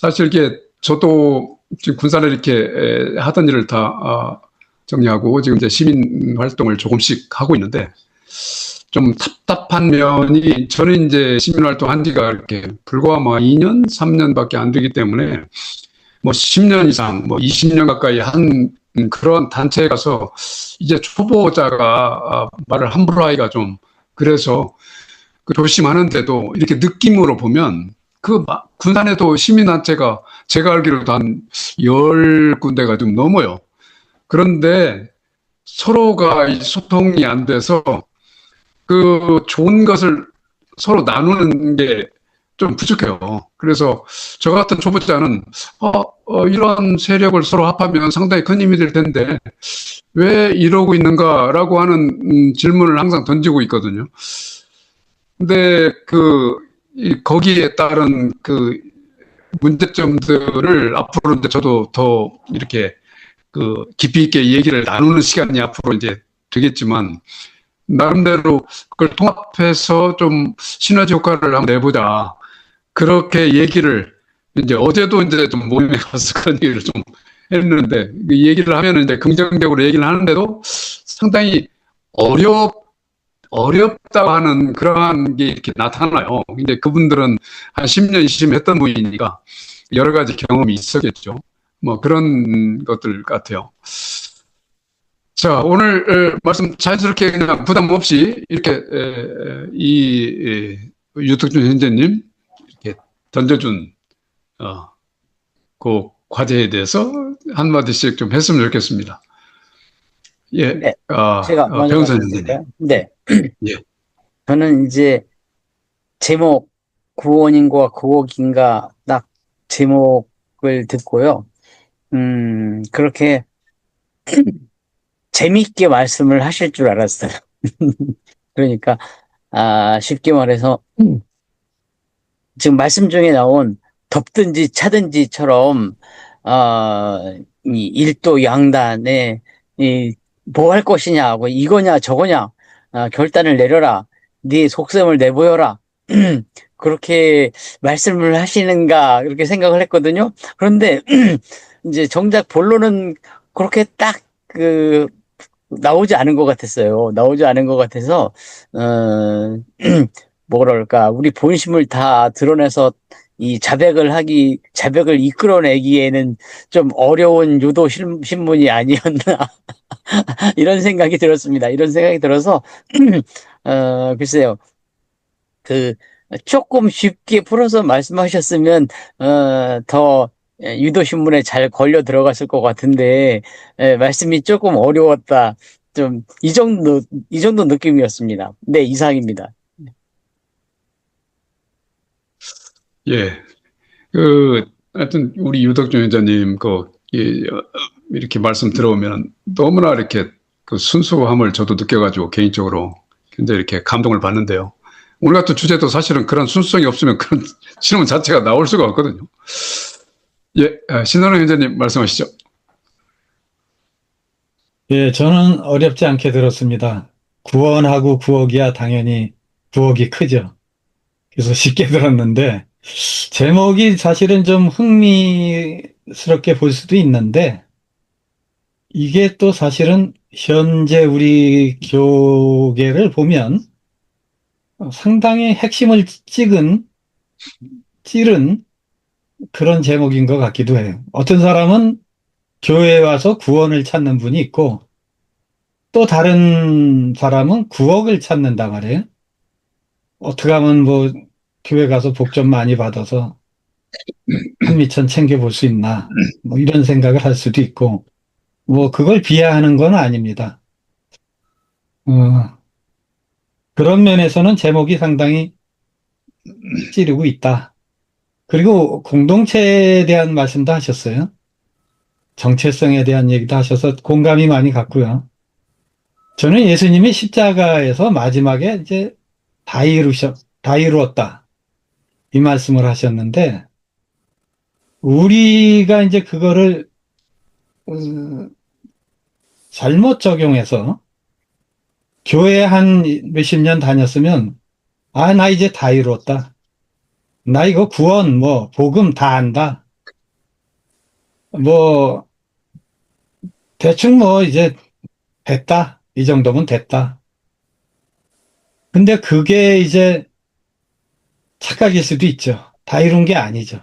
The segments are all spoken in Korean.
사실 이게 저도 지금 군산에 이렇게 하던 일을 다 정리하고 지금 이제 시민 활동을 조금씩 하고 있는데 좀 답답한 면이 저는 이제 시민 활동 한 지가 이렇게 불과 뭐 2년, 3년밖에 안 되기 때문에 뭐 10년 이상, 뭐 20년 가까이 한 그런 단체에 가서 이제 초보자가 말을 함부로 하기가 좀 그래서 그 조심하는데도 이렇게 느낌으로 보면 그 군산에도 시민단체가 제가 알기로도 한 10군데가 좀 넘어요. 그런데 서로가 소통이 안 돼서 그 좋은 것을 서로 나누는 게 좀 부족해요. 그래서 저 같은 초보자는 이런 세력을 서로 합하면 상당히 큰 힘이 될 텐데 왜 이러고 있는가라고 하는 질문을 항상 던지고 있거든요. 근데 거기에 따른 그 문제점들을 앞으로 이제 저도 더 이렇게 깊이 있게 얘기를 나누는 시간이 앞으로 이제 되겠지만 나름대로 그걸 통합해서 좀 시너지 효과를 한번 내보자. 그렇게 얘기를 이제 어제도 이제 좀 모임에 가서 그런 얘기를 좀 했는데 그 얘기를 하면 이제 긍정적으로 얘기를 하는데도 상당히 어렵다고 하는 그러한 게 이렇게 나타나요. 근데 그분들은 한 10년, 20년 했던 분이니까 여러 가지 경험이 있었겠죠. 뭐 그런 것들 같아요. 자, 오늘 말씀 자연스럽게 그냥 부담 없이 이렇게 유덕준 현재님 이렇게 던져준 그 과제에 대해서 한마디씩 좀 했으면 좋겠습니다. 예, 네, 제가 먼저 배은선 현재님. 말씀드릴까요? 네, 예, 저는 이제 제목 구원인과 구옥인가 딱 제목을 듣고요. 그렇게 재미있게 말씀을 하실 줄 알았어요. 그러니까 쉽게 말해서 지금 말씀 중에 나온 덥든지 차든지처럼 이 일도 양단에 뭐 할 것이냐고 이거냐 저거냐 결단을 내려라 네 속셈을 내보여라 그렇게 말씀을 하시는가 그렇게 생각을 했거든요. 그런데 이제 정작 본론은 그렇게 딱 나오지 않은 것 같았어요. 나오지 않은 것 같아서 뭐랄까 우리 본심을 다 드러내서 이 자백을 이끌어내기에는 좀 어려운 유도 신문이 아니었나 이런 생각이 들었습니다. 이런 생각이 들어서 글쎄요. 그 조금 쉽게 풀어서 말씀하셨으면 더 유도 신문에 잘 걸려 들어갔을 것 같은데 말씀이 조금 어려웠다. 좀 이 정도 느낌이었습니다. 네, 이상입니다. 예. 하여튼, 우리 유덕준 회장님, 이렇게 말씀 들어오면 너무나 이렇게 그 순수함을 저도 느껴가지고 개인적으로 굉장히 이렇게 감동을 받는데요. 오늘 같은 주제도 사실은 그런 순수성이 없으면 그런 실험 자체가 나올 수가 없거든요. 예, 신선호 회장님 말씀하시죠. 예, 저는 어렵지 않게 들었습니다. 구원하고 구억이야 당연히 구억이 크죠. 그래서 쉽게 들었는데 제목이 사실은 좀 흥미스럽게 볼 수도 있는데 이게 또 사실은 현재 우리 교계를 보면 상당히 핵심을 찌른 그런 제목인 것 같기도 해요. 어떤 사람은 교회에 와서 구원을 찾는 분이 있고 또 다른 사람은 구억을 찾는다 말이에요. 어떻게 하면 뭐 교회 가서 복 좀 많이 받아서 한미천 챙겨볼 수 있나 뭐 이런 생각을 할 수도 있고 뭐 그걸 비하하는 건 아닙니다. 어, 그런 면에서는 제목이 상당히 찌르고 있다. 그리고 공동체에 대한 말씀도 하셨어요. 정체성에 대한 얘기도 하셔서 공감이 많이 갔고요. 저는 예수님이 십자가에서 마지막에 이제 다 이루었다. 이 말씀을 하셨는데, 우리가 이제 그거를, 어, 잘못 적용해서, 교회 한 몇십 년 다녔으면, 나 이제 다 이루었다. 나 이거 구원, 복음 다 안다. 뭐, 대충 뭐, 이제 됐다. 이 정도면 됐다. 근데 그게 이제 착각일 수도 있죠. 다 이룬 게 아니죠.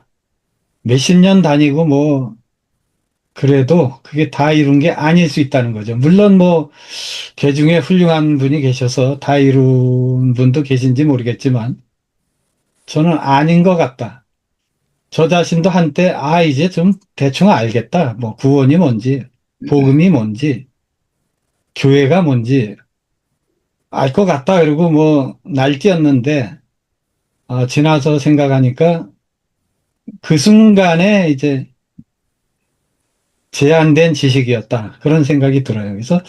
몇십 년 다니고 뭐, 그래도 그게 다 이룬 게 아닐 수 있다는 거죠. 물론 뭐, 개 중에 훌륭한 분이 계셔서 다 이룬 분도 계신지 모르겠지만, 저는 아닌 것 같다. 저 자신도 한때, 이제 좀 대충 알겠다. 뭐, 구원이 뭔지, 복음이 뭔지, 교회가 뭔지, 알 것 같다. 그리고 뭐, 날뛰었는데, 지나서 생각하니까, 그 순간에 이제 제한된 지식이었다. 그런 생각이 들어요. 그래서,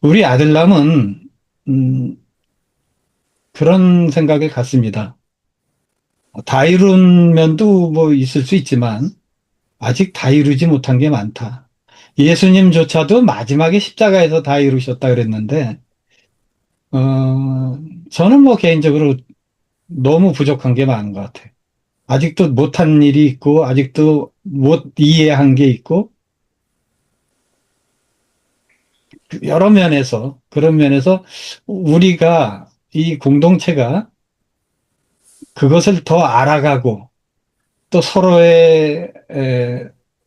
우리 아들남은, 음, 그런 생각을 갖습니다. 다 이룬 면도 뭐 있을 수 있지만, 아직 다 이루지 못한 게 많다. 예수님조차도 마지막에 십자가에서 다 이루셨다 그랬는데, 저는 뭐 개인적으로 너무 부족한 게 많은 것 같아요. 아직도 못한 일이 있고, 아직도 못 이해한 게 있고, 여러 면에서, 그런 면에서 우리가, 이 공동체가 그것을 더 알아가고, 또 서로의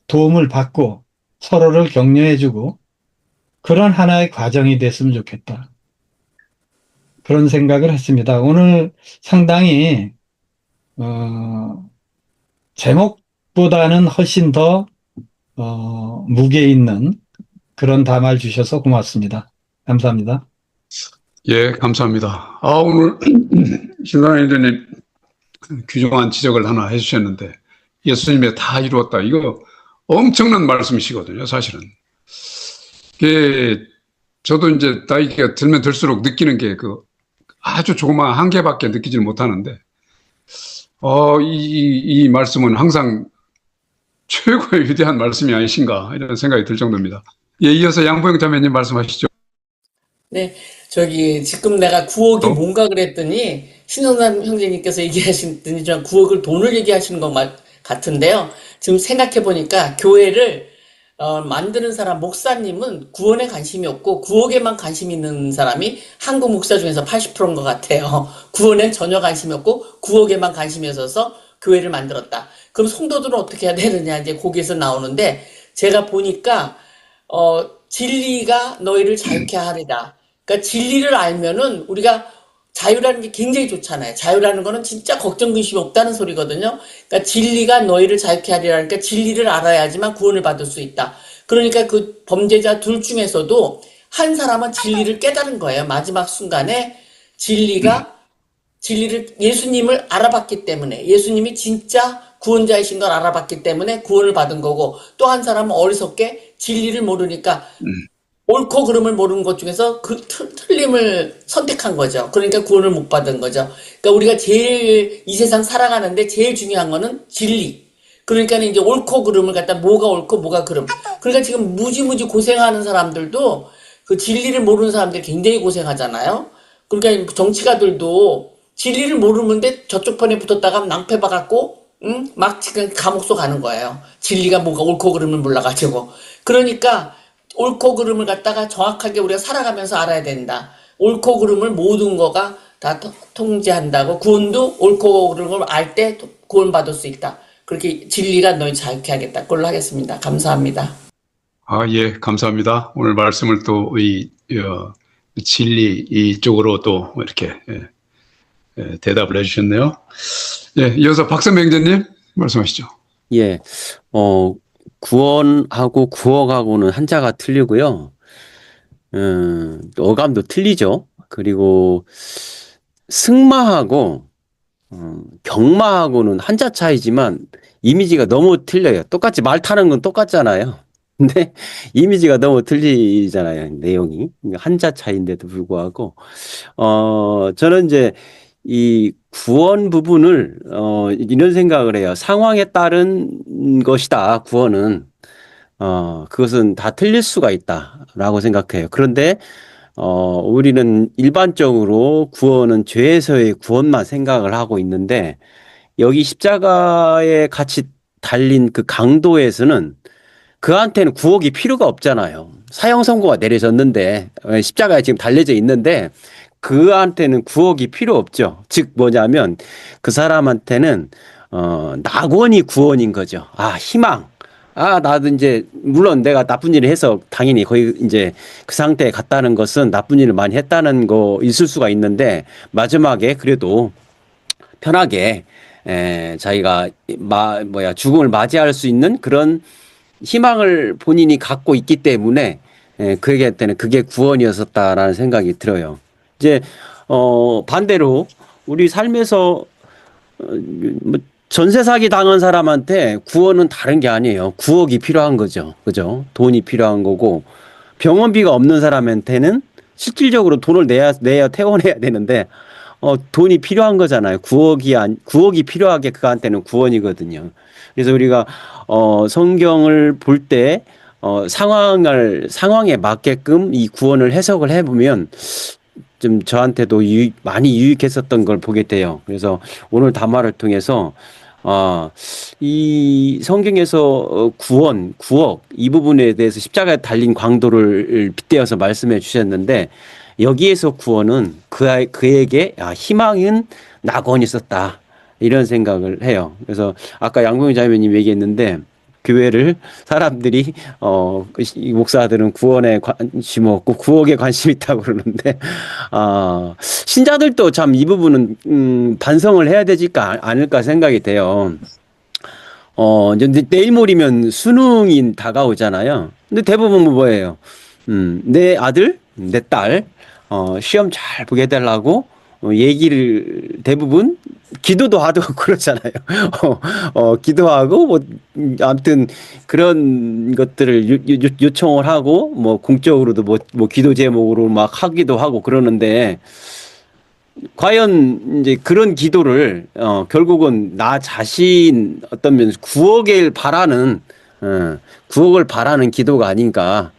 도움을 받고, 서로를 격려해주고, 그런 하나의 과정이 됐으면 좋겠다. 그런 생각을 했습니다. 오늘 상당히, 제목보다는 훨씬 더, 무게 있는 그런 담화를 주셔서 고맙습니다. 감사합니다. 예, 감사합니다. 오늘 신강회장님 귀중한 지적을 하나 해주셨는데 예수님의 다 이루었다. 이거 엄청난 말씀이시거든요, 사실은. 이게 저도 이제 나이가 들면 들수록 느끼는 게 그 아주 조그마한 한계밖에 느끼질 못하는데, 이 말씀은 항상 최고의 위대한 말씀이 아니신가 이런 생각이 들 정도입니다. 예, 이어서 양보영 자매님 말씀하시죠. 네, 지금 내가 구억이 뭔가 그랬더니, 신성남 형제님께서 얘기하시더니, 전 구억을 돈을 얘기하시는 것 같은데요. 지금 생각해보니까, 교회를, 만드는 사람, 목사님은 구원에 관심이 없고, 구억에만 관심 있는 사람이 한국 목사 중에서 80%인 것 같아요. 구원엔 전혀 관심이 없고, 구억에만 관심이 있어서 교회를 만들었다. 그럼 성도들은 어떻게 해야 되느냐, 이제 거기에서 나오는데, 제가 보니까, 진리가 너희를 자유케 하리라. 그러니까 진리를 알면은 우리가 자유라는 게 굉장히 좋잖아요. 자유라는 거는 진짜 걱정 근심이 없다는 소리거든요. 그러니까 진리가 너희를 자유케 하리라. 그러니까 진리를 알아야지만 구원을 받을 수 있다. 그러니까 그 범죄자 둘 중에서도 한 사람은 진리를 깨달은 거예요. 마지막 순간에 진리를 예수님을 알아봤기 때문에 예수님이 진짜 구원자이신 걸 알아봤기 때문에 구원을 받은 거고, 또 한 사람은 어리석게 진리를 모르니까 옳고 그름을 모르는 것 중에서 그 틀림을 선택한 거죠. 그러니까 구원을 못 받은 거죠. 그러니까 우리가 제일 이 세상 살아가는데 제일 중요한 거는 진리. 그러니까 이제 옳고 그름을 갖다 뭐가 옳고 뭐가 그름. 그러니까 지금 무지무지 고생하는 사람들도 그 진리를 모르는 사람들이 굉장히 고생하잖아요. 그러니까 정치가들도 진리를 모르는데 저쪽 편에 붙었다가 낭패 봐갖고 막 지금 감옥 속 가는 거예요. 진리가 뭐가 옳고 그름을 몰라가지고. 그러니까 옳고 그름을 갖다가 정확하게 우리가 살아가면서 알아야 된다. 옳고 그름을 모든 거가 다 통제한다고. 구원도 옳고 그름을 알 때 구원받을 수 있다. 그렇게 진리가 너희 자유케 하겠다. 그걸로 하겠습니다. 감사합니다. 예, 감사합니다. 오늘 말씀을 또 진리 이쪽으로 또 이렇게 대답을 해주셨네요. 예, 이어서 박선배 형제님 말씀하시죠. 예, 구원하고 구억하고는 한자가 틀리고요. 어감도 틀리죠. 그리고 승마하고 경마하고는 한자 차이지만 이미지가 너무 틀려요. 똑같이 말 타는 건 똑같잖아요. 근데 이미지가 너무 틀리잖아요. 내용이. 한자 차이인데도 불구하고 저는 이제 이 구원 부분을 이런 생각을 해요. 상황에 따른 것이다. 구원은 그것은 다 틀릴 수가 있다라고 생각해요. 그런데 우리는 일반적으로 구원은 죄에서의 구원만 생각을 하고 있는데 여기 십자가에 같이 달린 그 강도에서는 그한테는 구속이 필요가 없잖아요. 사형 선고가 내려졌는데 십자가에 지금 달려져 있는데 그한테는 구속이 필요 없죠. 즉 뭐냐면 그 사람한테는 낙원이 구원인 거죠. 아, 희망. 아, 나도 이제 물론 내가 나쁜 일을 해서 당연히 거의 이제 그 상태에 갔다는 것은 나쁜 일을 많이 했다는 거 있을 수가 있는데 마지막에 그래도 편하게 자기가 죽음을 맞이할 수 있는 그런 희망을 본인이 갖고 있기 때문에 그에게한테는 그게 구원이었었다라는 생각이 들어요. 이제 반대로 우리 삶에서 뭐 전세 사기 당한 사람한테 구원은 다른 게 아니에요. 구억이 필요한 거죠. 그죠? 돈이 필요한 거고 병원비가 없는 사람한테는 실질적으로 돈을 내야 퇴원해야 되는데 돈이 필요한 거잖아요. 구억이 필요하게 그한테는 구원이거든요. 그래서 우리가 성경을 볼 때 상황에 맞게끔 이 구원을 해석을 해보면 좀 저한테도 많이 유익했었던 걸 보게 돼요. 그래서 오늘 담화를 통해서 이 성경에서 구억 이 부분에 대해서 십자가에 달린 강도를 빗대어서 말씀해 주셨는데 여기에서 구원은 그에게 희망은 낙원이 있었다. 이런 생각을 해요. 그래서 아까 양봉희 자매님 얘기했는데 교회를 사람들이 이 목사들은 구원에 관심 없고 구억에 관심 있다고 그러는데 신자들도 참 이 부분은 반성을 해야 되지 않을까 생각이 돼요. 이제 내일 모리면 수능이 다가오잖아요. 근데 대부분 뭐예요? 내 아들, 내 딸 시험 잘 보게 해달라고 얘기를 대부분 기도도 하고 그러잖아요. 기도하고 뭐 아무튼 그런 것들을 요청을 하고 뭐 공적으로도 뭐 기도 제목으로 막 하기도 하고 그러는데 과연 이제 그런 기도를 결국은 나 자신 어떤 면에서 구억을 바라는 기도가 아닌가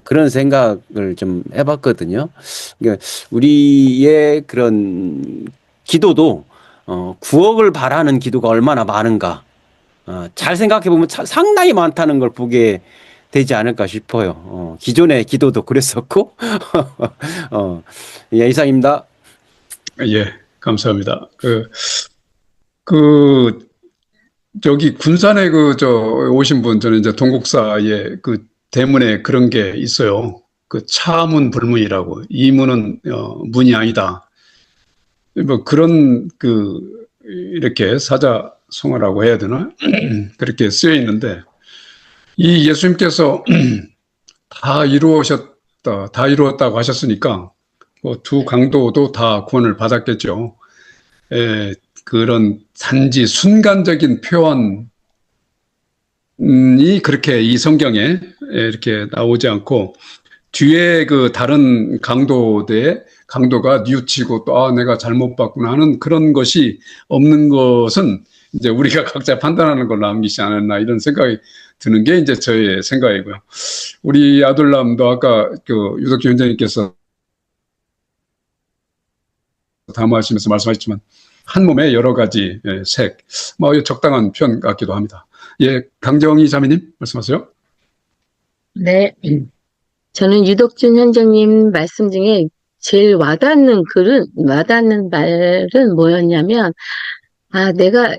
그런 생각을 좀 해봤거든요. 그러니까 우리의 그런 기도도 구억을 바라는 기도가 얼마나 많은가 잘 생각해 보면 상당히 많다는 걸 보게 되지 않을까 싶어요. 기존의 기도도 그랬었고 예, 이상입니다. 예, 감사합니다. 저기 군산에 오신 분, 저는 이제 동국사에 그 대문에 그런 게 있어요. 그 차문 불문이라고. 이 문은, 문이 아니다. 뭐 그런 이렇게 사자성어라고 해야 되나? 그렇게 쓰여 있는데, 이 예수님께서 다 이루었다고 하셨으니까, 뭐 두 강도도 다 구원을 받았겠죠. 그런 단지 순간적인 표현이 그렇게 이 성경에 이렇게 나오지 않고 뒤에 그 다른 강도가 뉘우치고 또 내가 잘못 봤구나 하는 그런 것이 없는 것은 이제 우리가 각자 판단하는 걸로 남기지 않았나 이런 생각이 드는 게 이제 저의 생각이고요. 우리 아들남도 아까 유덕주 원장님께서 담화하시면서 말씀하셨지만 한 몸에 여러 가지 색, 적당한 표현 같기도 합니다. 예, 강정희 자매님 말씀하세요. 네, 저는 유덕준 현장님 말씀 중에 제일 와닿는 말은 뭐였냐면, 내가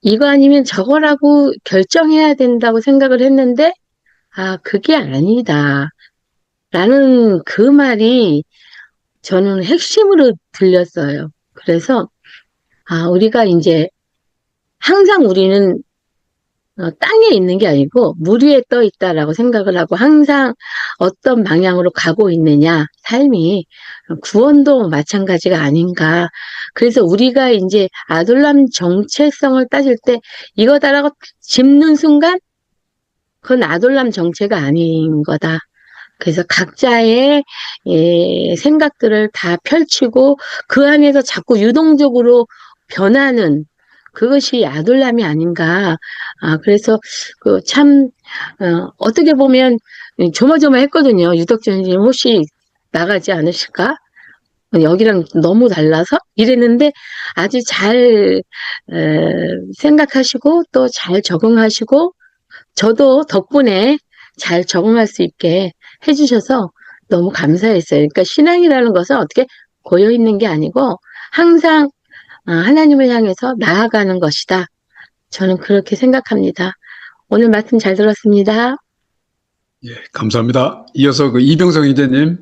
이거 아니면 저거라고 결정해야 된다고 생각을 했는데, 그게 아니다. 라는 그 말이 저는 핵심으로 들렸어요. 그래서, 우리가 이제 항상 우리는 땅에 있는 게 아니고 물 위에 떠 있다라고 생각을 하고 항상 어떤 방향으로 가고 있느냐, 삶이. 구원도 마찬가지가 아닌가. 그래서 우리가 이제 아둘람 정체성을 따질 때 이거다라고 짚는 순간 그건 아둘람 정체가 아닌 거다. 그래서 각자의 생각들을 다 펼치고 그 안에서 자꾸 유동적으로 변하는 그것이 아둘람이 아닌가. 그래서 어떻게 보면 조마조마했거든요. 유덕준님 혹시 나가지 않으실까? 여기랑 너무 달라서 이랬는데 아주 잘 생각하시고 또 잘 적응하시고 저도 덕분에 잘 적응할 수 있게 해주셔서 너무 감사했어요. 그러니까 신앙이라는 것은 어떻게 고여 있는 게 아니고 항상 하나님을 향해서 나아가는 것이다. 저는 그렇게 생각합니다. 오늘 말씀 잘 들었습니다. 예, 감사합니다. 이어서 그 이병석 형제님.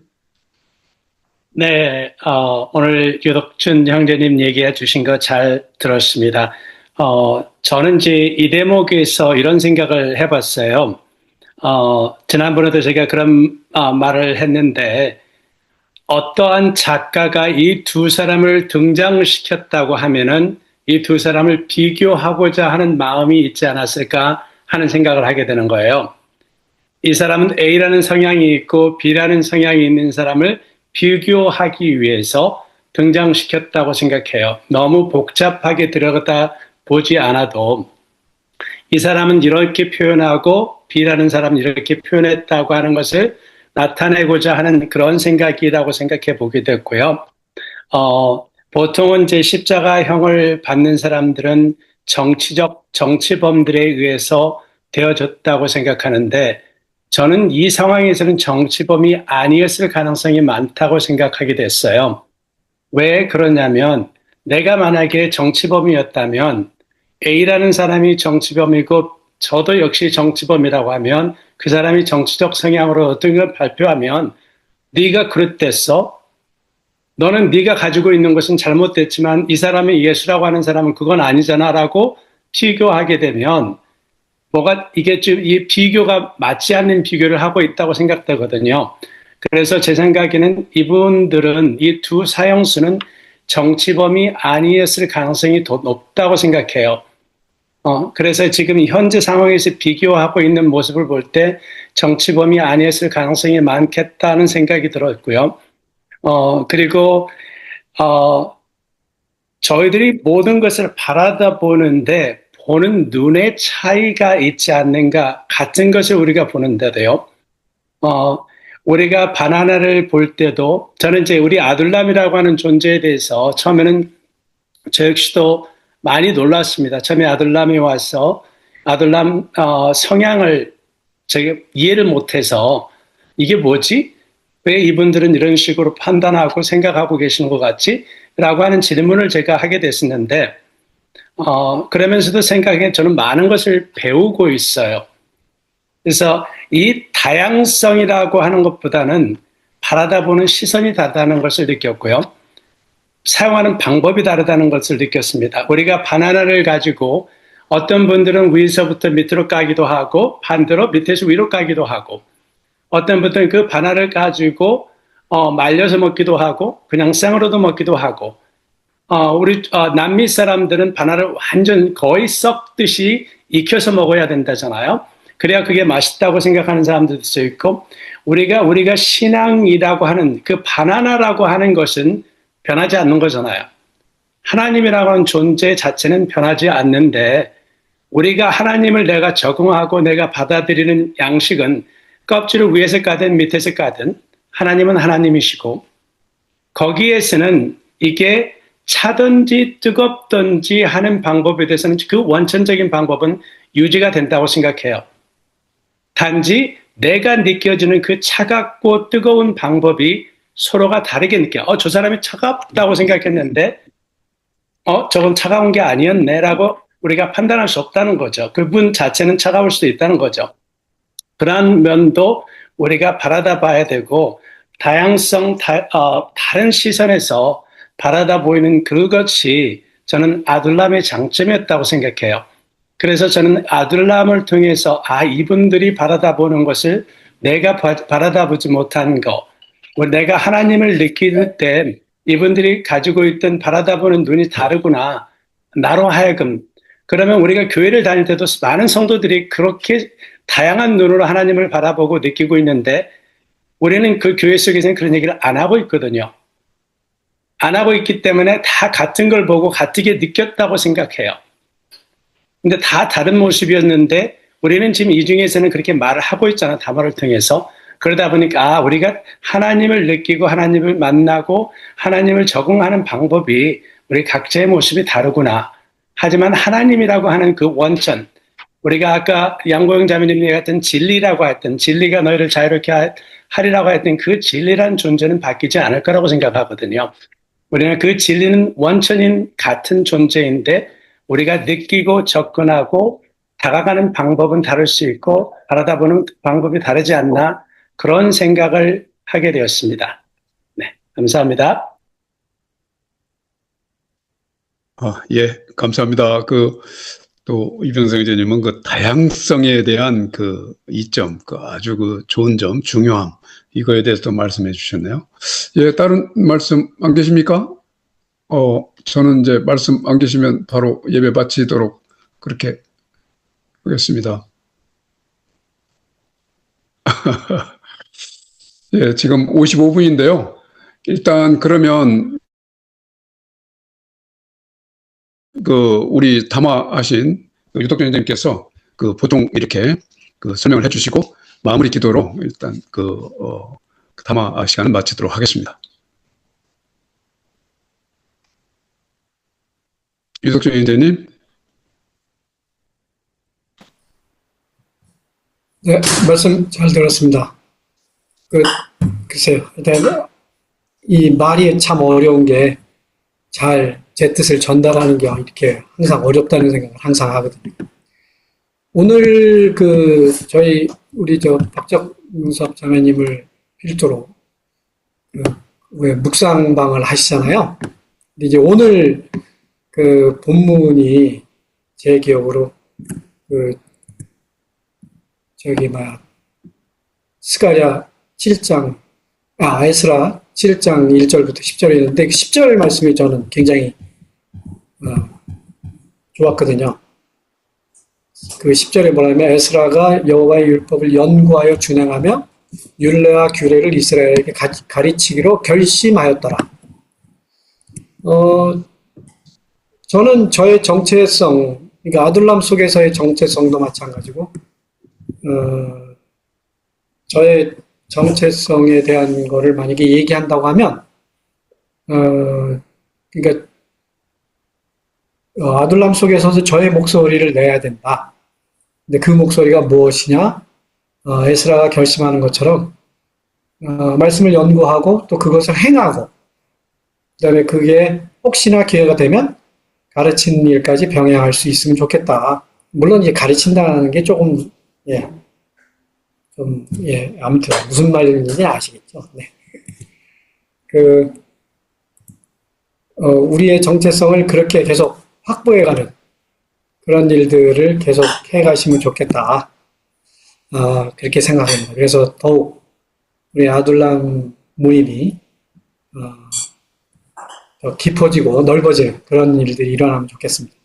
네, 오늘 유덕춘 형제님 얘기해 주신 거 잘 들었습니다. 저는 이제 이 대목에서 이런 생각을 해봤어요. 지난번에도 제가 그런 말을 했는데, 어떠한 작가가 이 두 사람을 등장시켰다고 하면은 이 두 사람을 비교하고자 하는 마음이 있지 않았을까 하는 생각을 하게 되는 거예요. 이 사람은 A라는 성향이 있고 B라는 성향이 있는 사람을 비교하기 위해서 등장시켰다고 생각해요. 너무 복잡하게 들여다 보지 않아도 이 사람은 이렇게 표현하고 B라는 사람은 이렇게 표현했다고 하는 것을 나타내고자 하는 그런 생각이라고 생각해 보게 됐고요. 보통은 이제 십자가형을 받는 사람들은 정치범들에 의해서 되어졌다고 생각하는데, 저는 이 상황에서는 정치범이 아니었을 가능성이 많다고 생각하게 됐어요. 왜 그러냐면, 내가 만약에 정치범이었다면 A라는 사람이 정치범이고 저도 역시 정치범이라고 하면 그 사람이 정치적 성향으로 어떤 걸 발표하면 네가 그릇됐어? 너는 네가 가지고 있는 것은 잘못됐지만 이 사람이 예수라고 하는 사람은 그건 아니잖아 라고 비교하게 되면 이게 좀 이 비교가 맞지 않는 비교를 하고 있다고 생각되거든요. 그래서 제 생각에는 이분들은 이 두 사형수는 정치범이 아니었을 가능성이 더 높다고 생각해요. 그래서 지금 현재 상황에서 비교하고 있는 모습을 볼 때 정치범이 아니었을 가능성이 많겠다는 생각이 들었고요. 그리고, 저희들이 모든 것을 바라다 보는데 보는 눈의 차이가 있지 않는가, 같은 것을 우리가 보는데도요. 우리가 바나나를 볼 때도, 저는 이제 우리 아둘람이라고 하는 존재에 대해서 처음에는 저 역시도 많이 놀랐습니다. 처음에 아둘람이 와서 아둘람 성향을 제가 이해를 못해서 이게 뭐지? 왜 이분들은 이런 식으로 판단하고 생각하고 계시는 것 같지? 라고 하는 질문을 제가 하게 됐었는데, 그러면서도 생각에 저는 많은 것을 배우고 있어요. 그래서 이 다양성이라고 하는 것보다는 바라다 보는 시선이 다르다는 것을 느꼈고요. 사용하는 방법이 다르다는 것을 느꼈습니다. 우리가 바나나를 가지고 어떤 분들은 위에서부터 밑으로 까기도 하고 반대로 밑에서 위로 까기도 하고, 어떤 분들은 그 바나나를 가지고 말려서 먹기도 하고 그냥 생으로도 먹기도 하고, 우리 남미 사람들은 바나나를 완전 거의 썩듯이 익혀서 먹어야 된다잖아요. 그래야 그게 맛있다고 생각하는 사람들도 있고, 우리가 신앙이라고 하는 그 바나나라고 하는 것은 변하지 않는 거잖아요. 하나님이라고 하는 존재 자체는 변하지 않는데, 우리가 하나님을 내가 적응하고 내가 받아들이는 양식은 껍질을 위에서 까든 밑에서 까든 하나님은 하나님이시고, 거기에서는 이게 차든지 뜨겁든지 하는 방법에 대해서는 그 원천적인 방법은 유지가 된다고 생각해요. 단지 내가 느껴지는 그 차갑고 뜨거운 방법이 서로가 다르게 느껴요. 저 사람이 차갑다고 생각했는데, 저건 차가운 게 아니었네 라고 우리가 판단할 수 없다는 거죠. 그분 자체는 차가울 수도 있다는 거죠. 그러한 면도 우리가 바라다 봐야 되고, 다양성, 다른 시선에서 바라다 보이는 그것이 저는 아둘람의 장점이었다고 생각해요. 그래서 저는 아둘람을 통해서 이분들이 바라다 보는 것을 내가 바라다 보지 못한 거, 내가 하나님을 느낄 때 이분들이 가지고 있던 바라다 보는 눈이 다르구나, 나로 하여금. 그러면 우리가 교회를 다닐 때도 많은 성도들이 그렇게 다양한 눈으로 하나님을 바라보고 느끼고 있는데, 우리는 그 교회 속에서는 그런 얘기를 안 하고 있거든요. 안 하고 있기 때문에 다 같은 걸 보고 같게 느꼈다고 생각해요. 근데 다 다른 모습이었는데 우리는 지금 이 중에서는 그렇게 말을 하고 있잖아, 담화를 통해서. 그러다 보니까 우리가 하나님을 느끼고 하나님을 만나고 하나님을 적응하는 방법이 우리 각자의 모습이 다르구나. 하지만 하나님이라고 하는 그 원천, 우리가 아까 양고영 자매님이 얘기했던 진리라고 했던 진리가 너희를 자유롭게 하리라고 했던 그 진리란 존재는 바뀌지 않을 거라고 생각하거든요. 우리는 그 진리는 원천인 같은 존재인데 우리가 느끼고 접근하고 다가가는 방법은 다를 수 있고 바라다 보는 방법이 다르지 않나 그런 생각을 하게 되었습니다. 네, 감사합니다. 예, 감사합니다. 또 이병성 의원님은 그 다양성에 대한 그 이점, 그 아주 그 좋은 점, 중요함, 이거에 대해서도 말씀해 주셨네요. 예, 다른 말씀 안 계십니까? 저는 이제 말씀 안 계시면 바로 예배 바치도록 그렇게 하겠습니다. 예, 지금 55분인데요. 일단 그러면 우리 담화하신 유덕준 선생님께서 보통 이렇게 설명을 해주시고 마무리 기도로 일단 담화 시간을 마치도록 하겠습니다. 유덕준 선생님. 네, 말씀 잘 들었습니다. 글쎄요. 일단 이 말이 참 어려운 게 잘 제 뜻을 전달하는 게 이렇게 항상 어렵다는 생각을 항상 하거든요. 오늘 우리 박정섭 자매님을 필두로 왜 묵상방을 하시잖아요. 근데 이제 오늘 본문이 제 기억으로 스가랴 7장, 에스라 7장 1절부터 10절이 있는데, 그 10절 말씀이 저는 굉장히, 좋았거든요. 그 10절에 뭐냐면, 에스라가 여호와의 율법을 연구하여 준행하며, 율례와 규례를 이스라엘에게 가르치기로 결심하였더라. 저는 저의 정체성, 그러니까 아둘람 속에서의 정체성도 마찬가지고, 저의 정체성에 대한 거를 만약에 얘기한다고 하면, 그러니까, 아둘람 속에서 저의 목소리를 내야 된다. 근데 그 목소리가 무엇이냐? 에스라가 결심하는 것처럼, 말씀을 연구하고 또 그것을 행하고, 그 다음에 그게 혹시나 기회가 되면 가르치는 일까지 병행할 수 있으면 좋겠다. 물론 이제 가르친다는 게 조금, 아무튼 무슨 말인지 아시겠죠? 네. 우리의 정체성을 그렇게 계속 확보해가는 그런 일들을 계속 해가시면 좋겠다. 그렇게 생각합니다. 그래서 더욱 우리 아둘람 모임이 더 깊어지고 넓어지는 그런 일들이 일어나면 좋겠습니다.